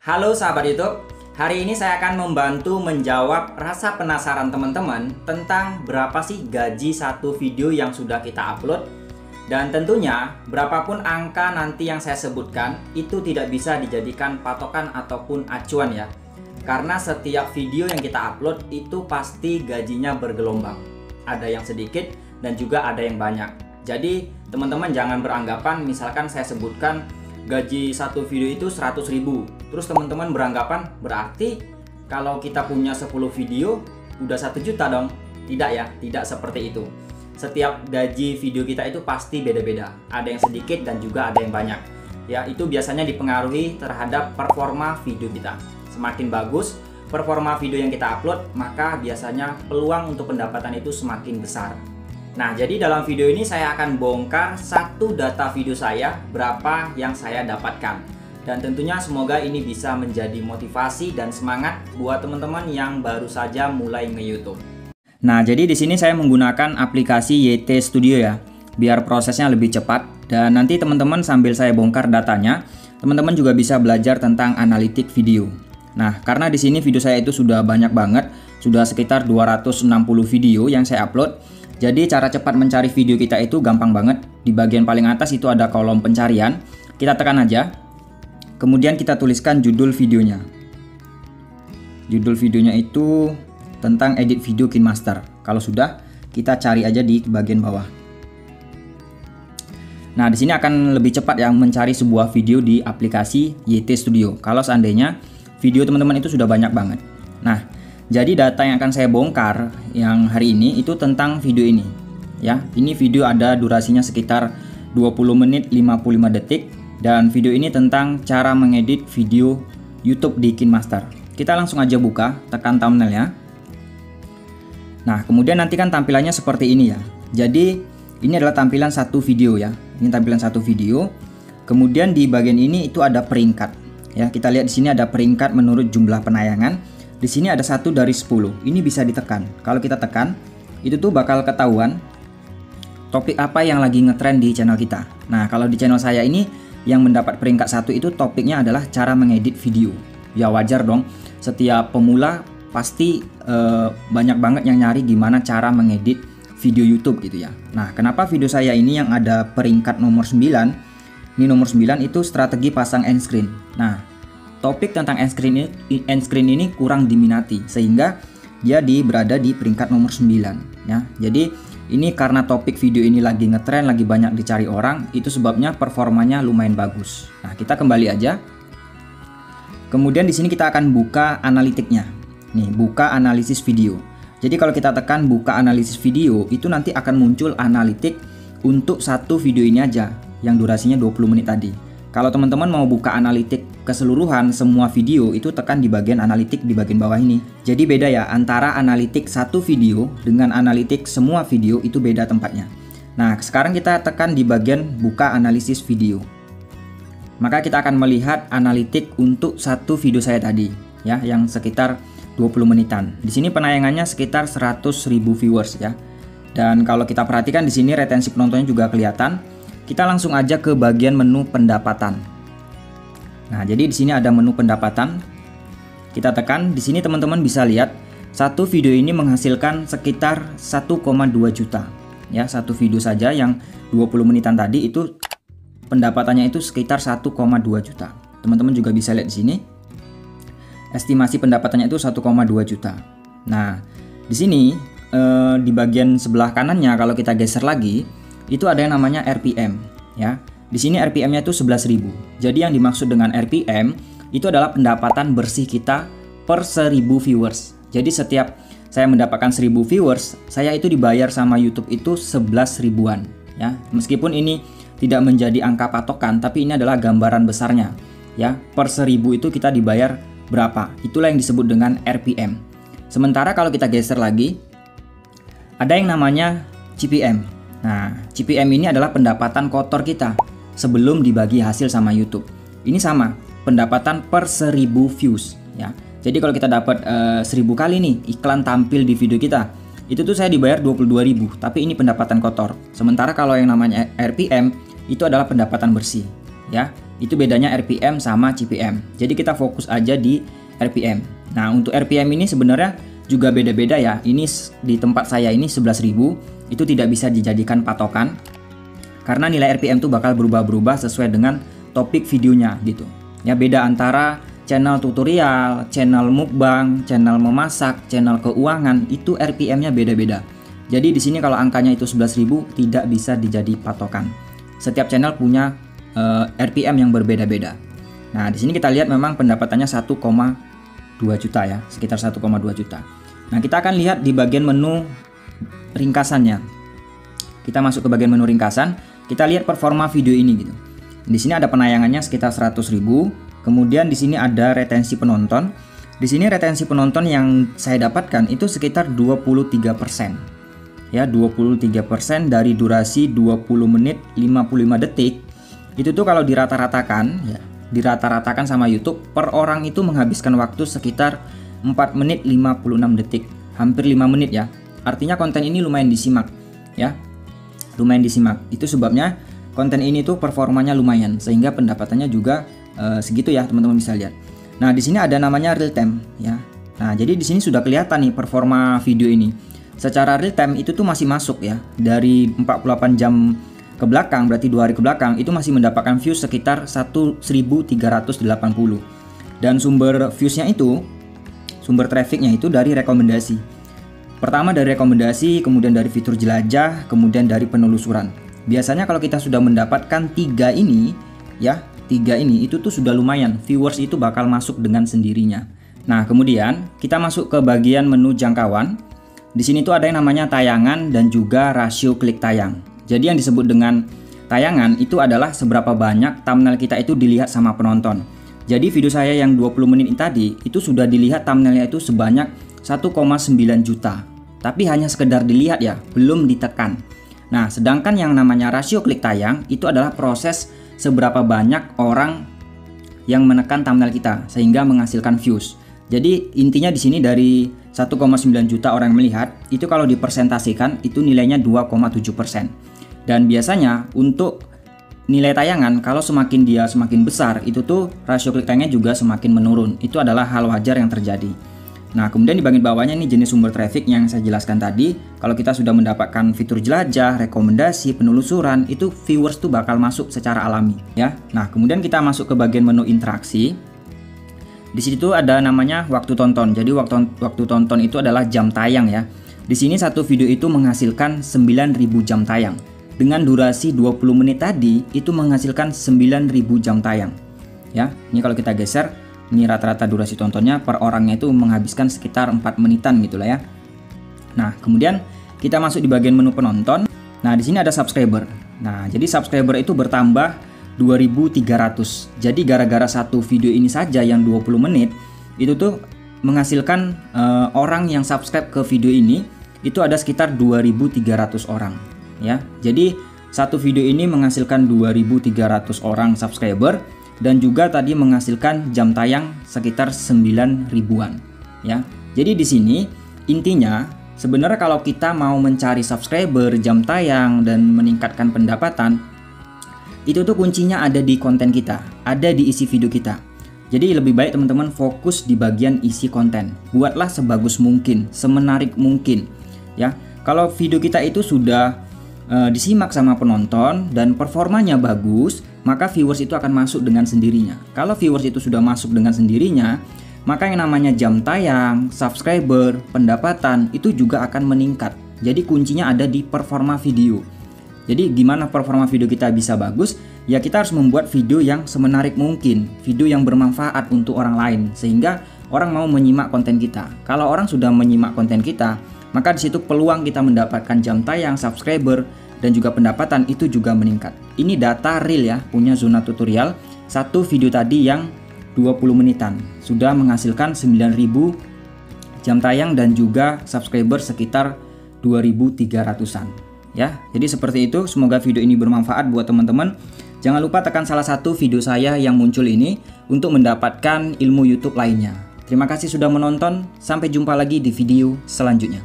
Halo sahabat YouTube, hari ini saya akan membantu menjawab rasa penasaran teman-teman tentang berapa sih gaji satu video yang sudah kita upload. Dan tentunya berapapun angka nanti yang saya sebutkan itu tidak bisa dijadikan patokan ataupun acuan ya. Karena setiap video yang kita upload itu pasti gajinya bergelombang. Ada yang sedikit dan juga ada yang banyak. Jadi teman-teman jangan beranggapan misalkan saya sebutkan gaji satu video itu 100.000, terus teman-teman beranggapan berarti kalau kita punya 10 video udah 1 juta dong. Tidak ya, tidak seperti itu. Setiap gaji video kita itu pasti beda-beda, ada yang sedikit dan juga ada yang banyak ya. Itu biasanya dipengaruhi terhadap performa video kita. Semakin bagus performa video yang kita upload, maka biasanya peluang untuk pendapatan itu semakin besar. Nah, jadi dalam video ini saya akan bongkar satu data video saya berapa yang saya dapatkan. Dan tentunya semoga ini bisa menjadi motivasi dan semangat buat teman-teman yang baru saja mulai nge-YouTube. Nah, jadi di sini saya menggunakan aplikasi YT Studio ya, biar prosesnya lebih cepat. Dan nanti teman-teman sambil saya bongkar datanya, teman-teman juga bisa belajar tentang analitik video. Nah, karena di sini video saya itu sudah banyak banget, sudah sekitar 260 video yang saya upload. Jadi cara cepat mencari video kita itu gampang banget. Di bagian paling atas itu ada kolom pencarian. Kita tekan aja. Kemudian kita tuliskan judul videonya. Judul videonya itu tentang edit video KineMaster. Kalau sudah, kita cari aja di bagian bawah. Nah, di sini akan lebih cepat ya mencari sebuah video di aplikasi YT Studio. Kalau seandainya video teman-teman itu sudah banyak banget. Nah, jadi data yang akan saya bongkar yang hari ini itu tentang video ini ya. Ini video ada durasinya sekitar 20 menit 55 detik dan video ini tentang cara mengedit video YouTube di KineMaster. Kita langsung aja buka, tekan thumbnail ya. Nah, kemudian nanti kan tampilannya seperti ini ya. Jadi ini adalah tampilan satu video ya. Ini tampilan satu video. Kemudian di bagian ini itu ada peringkat ya. Kita lihat di sini ada peringkat menurut jumlah penayangan. Di sini ada 1 dari 10. Ini bisa ditekan. Kalau kita tekan, itu tuh bakal ketahuan topik apa yang lagi ngetrend di channel kita. Nah, kalau di channel saya ini yang mendapat peringkat 1 itu topiknya adalah cara mengedit video. Ya wajar dong. Setiap pemula pasti banyak banget yang nyari gimana cara mengedit video YouTube gitu ya. Nah, kenapa video saya ini yang ada peringkat nomor 9? Ini nomor 9 itu strategi pasang end screen. Nah, topik tentang end screen ini kurang diminati sehingga dia berada di peringkat nomor 9 ya. Jadi ini karena topik video ini lagi ngetrend, lagi banyak dicari orang, itu sebabnya performanya lumayan bagus. Nah, kita kembali aja. Kemudian di sini kita akan buka analitiknya. Nih, buka analisis video. Jadi kalau kita tekan buka analisis video, itu nanti akan muncul analitik untuk satu video ini aja yang durasinya 20 menit tadi. Kalau teman-teman mau buka analitik keseluruhan semua video, itu tekan di bagian analitik di bagian bawah ini. Jadi beda ya, antara analitik satu video dengan analitik semua video itu beda tempatnya. Nah, sekarang kita tekan di bagian buka analisis video. Maka kita akan melihat analitik untuk satu video saya tadi ya, yang sekitar 20 menitan. Di sini penayangannya sekitar 100.000 viewers ya. Dan kalau kita perhatikan di sini retensi penontonnya juga kelihatan. Kita langsung aja ke bagian menu pendapatan. Nah, jadi di sini ada menu pendapatan. Kita tekan, di sini teman-teman bisa lihat satu video ini menghasilkan sekitar 1,2 juta. Ya, satu video saja yang 20 menitan tadi itu pendapatannya itu sekitar 1,2 juta. Teman-teman juga bisa lihat di sini. Estimasi pendapatannya itu 1,2 juta. Nah, di sini di bagian sebelah kanannya kalau kita geser lagi itu ada yang namanya RPM ya. Di sini RPM-nya itu 11.000. Jadi yang dimaksud dengan RPM itu adalah pendapatan bersih kita per 1.000 viewers. Jadi setiap saya mendapatkan 1.000 viewers, saya itu dibayar sama YouTube itu 11 ribuan ya. Meskipun ini tidak menjadi angka patokan, tapi ini adalah gambaran besarnya ya. Per 1.000 itu kita dibayar berapa? Itulah yang disebut dengan RPM. Sementara kalau kita geser lagi ada yang namanya CPM. Nah, CPM ini adalah pendapatan kotor kita sebelum dibagi hasil sama YouTube. Ini sama, pendapatan per 1.000 views ya. Jadi kalau kita dapat 1.000 kali nih iklan tampil di video kita, itu tuh saya dibayar 22.000, tapi ini pendapatan kotor. Sementara kalau yang namanya RPM itu adalah pendapatan bersih ya. Itu bedanya RPM sama CPM. Jadi kita fokus aja di RPM. Nah, untuk RPM ini sebenarnya juga beda-beda ya. Ini di tempat saya ini 11.000, itu tidak bisa dijadikan patokan karena nilai RPM itu bakal berubah-berubah sesuai dengan topik videonya gitu. Ya, beda antara channel tutorial, channel mukbang, channel memasak, channel keuangan, itu RPM-nya beda-beda. Jadi di sini kalau angkanya itu 11.000 tidak bisa dijadi patokan. Setiap channel punya RPM yang berbeda-beda. Nah, di sini kita lihat memang pendapatannya 1,2 juta ya, sekitar 1,2 juta. Nah, kita akan lihat di bagian menu ringkasannya. Kita masuk ke bagian menu ringkasan, kita lihat performa video ini gitu. Di sini ada penayangannya sekitar 100.000. Kemudian di sini ada retensi penonton. Di sini retensi penonton yang saya dapatkan itu sekitar 23%. Ya, 23% dari durasi 20 menit 55 detik. Itu tuh kalau dirata-ratakan ya, dirata-ratakan sama YouTube, per orang itu menghabiskan waktu sekitar 4 menit 56 detik, hampir 5 menit ya. Artinya konten ini lumayan disimak ya. Lumayan disimak. Itu sebabnya konten ini tuh performanya lumayan, sehingga pendapatannya juga segitu ya, teman-teman bisa lihat. Nah, di sini ada namanya real time ya. Nah, jadi di sini sudah kelihatan nih performa video ini. Secara real time itu tuh masih masuk ya. Dari 48 jam ke belakang, berarti 2 hari ke belakang, itu masih mendapatkan views sekitar 1.380. Dan sumber viewsnya itu, sumber trafficnya itu dari rekomendasi. Pertama dari rekomendasi, kemudian dari fitur jelajah, kemudian dari penelusuran. Biasanya kalau kita sudah mendapatkan 3 ini ya, 3 ini itu tuh sudah lumayan, viewers itu bakal masuk dengan sendirinya. Nah, kemudian kita masuk ke bagian menu jangkauan. Di sini tuh ada yang namanya tayangan dan juga rasio klik tayang. Jadi yang disebut dengan tayangan itu adalah seberapa banyak thumbnail kita itu dilihat sama penonton. Jadi video saya yang 20 menit ini tadi itu sudah dilihat thumbnailnya itu sebanyak 1,9 juta. Tapi hanya sekedar dilihat ya, belum ditekan. Nah, sedangkan yang namanya rasio klik tayang itu adalah proses seberapa banyak orang yang menekan thumbnail kita sehingga menghasilkan views. Jadi intinya di sini dari 1,9 juta orang yang melihat, itu kalau dipersentasikan itu nilainya 2,7%. Dan biasanya untuk nilai tayangan kalau semakin dia semakin besar, itu tuh rasio klik tayangnya juga semakin menurun. Itu adalah hal wajar yang terjadi. Nah, kemudian di bagian bawahnya ini jenis sumber traffic yang saya jelaskan tadi. Kalau kita sudah mendapatkan fitur jelajah, rekomendasi, penelusuran, itu viewers tuh bakal masuk secara alami ya. Nah, kemudian kita masuk ke bagian menu interaksi. Di situ ada namanya waktu tonton. Jadi waktu tonton itu adalah jam tayang ya. Di sini satu video itu menghasilkan 9.000 jam tayang. Dengan durasi 20 menit tadi itu menghasilkan 9.000 jam tayang. Ya, ini kalau kita geser, ini rata-rata durasi tontonnya per orangnya itu menghabiskan sekitar 4 menitan gitulah ya. Nah, kemudian kita masuk di bagian menu penonton. Nah, di sini ada subscriber. Nah, jadi subscriber itu bertambah 2.300. Jadi gara-gara satu video ini saja yang 20 menit itu tuh menghasilkan orang yang subscribe ke video ini itu ada sekitar 2.300 orang ya. Jadi satu video ini menghasilkan 2.300 orang subscriber dan juga tadi menghasilkan jam tayang sekitar 9 ribuan ya. Jadi di sini intinya sebenarnya kalau kita mau mencari subscriber, jam tayang dan meningkatkan pendapatan, itu tuh kuncinya ada di konten kita, ada di isi video kita. Jadi lebih baik teman-teman fokus di bagian isi konten. Buatlah sebagus mungkin, semenarik mungkin ya. Kalau video kita itu sudah disimak sama penonton dan performanya bagus, maka viewers itu akan masuk dengan sendirinya. Kalau viewers itu sudah masuk dengan sendirinya, maka yang namanya jam tayang, subscriber, pendapatan itu juga akan meningkat. Jadi kuncinya ada di performa video. Jadi gimana performa video kita bisa bagus? Ya kita harus membuat video yang semenarik mungkin, video yang bermanfaat untuk orang lain sehingga orang mau menyimak konten kita. Kalau orang sudah menyimak konten kita, maka di situ peluang kita mendapatkan jam tayang, subscriber, dan juga pendapatan itu juga meningkat. Ini data real ya, punya Zona Tutorial. Satu video tadi yang 20 menitan sudah menghasilkan 9.000 jam tayang dan juga subscriber sekitar 2.300-an. Ya, jadi seperti itu. Semoga video ini bermanfaat buat teman-teman. Jangan lupa tekan salah satu video saya yang muncul ini untuk mendapatkan ilmu YouTube lainnya. Terima kasih sudah menonton. Sampai jumpa lagi di video selanjutnya.